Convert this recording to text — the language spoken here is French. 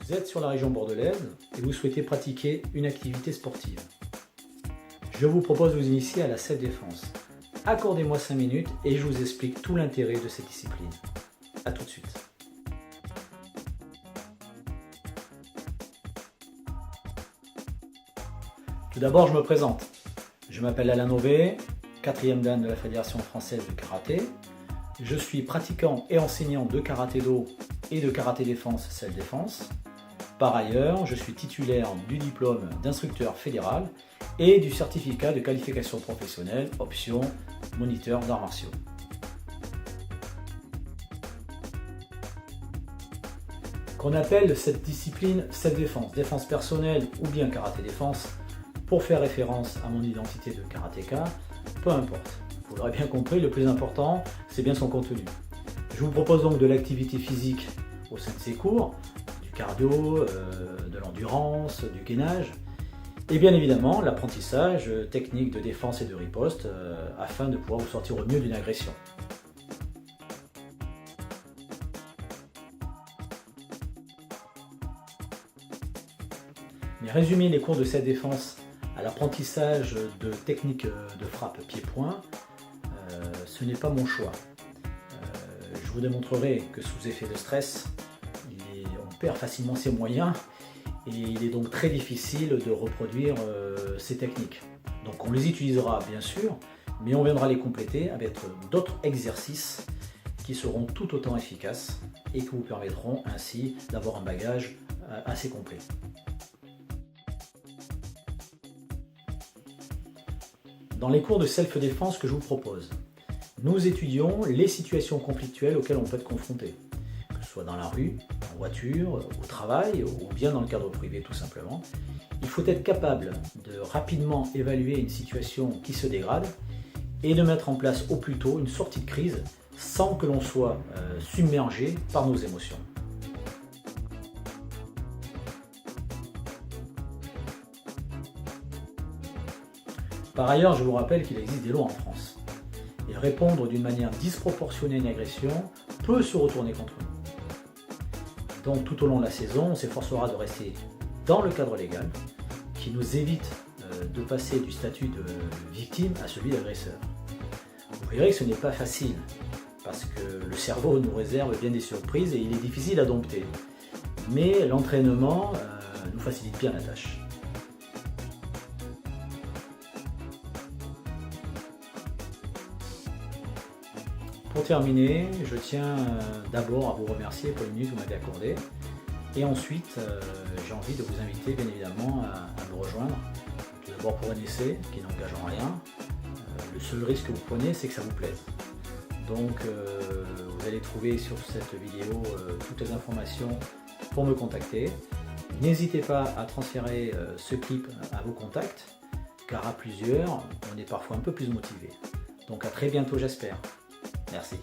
Vous êtes sur la région bordelaise et vous souhaitez pratiquer une activité sportive. Je vous propose de vous initier à la self-défense. Accordez-moi 5 minutes et je vous explique tout l'intérêt de cette discipline. A tout de suite. Tout d'abord, je me présente. Je m'appelle Alain Nauvet, 4e dan de la Fédération française de karaté. Je suis pratiquant et enseignant de karaté do et de karaté défense self-défense. Par ailleurs, je suis titulaire du diplôme d'instructeur fédéral et du certificat de qualification professionnelle option moniteur d'arts martiaux. Qu'on appelle cette discipline self-défense, défense personnelle ou bien karaté défense, pour faire référence à mon identité de karatéka, peu importe. Vous l'aurez bien compris, le plus important, c'est bien son contenu. Je vous propose donc de l'activité physique au sein de ces cours, du cardio, de l'endurance, du gainage, et bien évidemment l'apprentissage technique de défense et de riposte afin de pouvoir vous sortir au mieux d'une agression. Mais résumer les cours de cette défense à l'apprentissage de techniques de frappe pied-point, ce n'est pas mon choix. Je vous démontrerai que sous effet de stress, on perd facilement ses moyens et il est donc très difficile de reproduire ces techniques. Donc on les utilisera bien sûr, mais on viendra les compléter avec d'autres exercices qui seront tout autant efficaces et qui vous permettront ainsi d'avoir un bagage assez complet. Dans les cours de self-défense que je vous propose, nous étudions les situations conflictuelles auxquelles on peut être confronté, que ce soit dans la rue, en voiture, au travail ou bien dans le cadre privé tout simplement. Il faut être capable de rapidement évaluer une situation qui se dégrade et de mettre en place au plus tôt une sortie de crise sans que l'on soit submergé par nos émotions. Par ailleurs, je vous rappelle qu'il existe des lois en France. Et répondre d'une manière disproportionnée à une agression peut se retourner contre nous. Donc tout au long de la saison, on s'efforcera de rester dans le cadre légal qui nous évite de passer du statut de victime à celui d'agresseur. Vous verrez que ce n'est pas facile parce que le cerveau nous réserve bien des surprises et il est difficile à dompter. Mais l'entraînement nous facilite bien la tâche. Pour terminer, je tiens d'abord à vous remercier pour les minutes que vous m'avez accordées. Et ensuite, j'ai envie de vous inviter bien évidemment à me rejoindre. Tout d'abord pour un essai qui n'engage en rien. Le seul risque que vous prenez, c'est que ça vous plaise. Donc vous allez trouver sur cette vidéo toutes les informations pour me contacter. N'hésitez pas à transférer ce clip à vos contacts, car à plusieurs, on est parfois un peu plus motivé. Donc à très bientôt j'espère. Merci.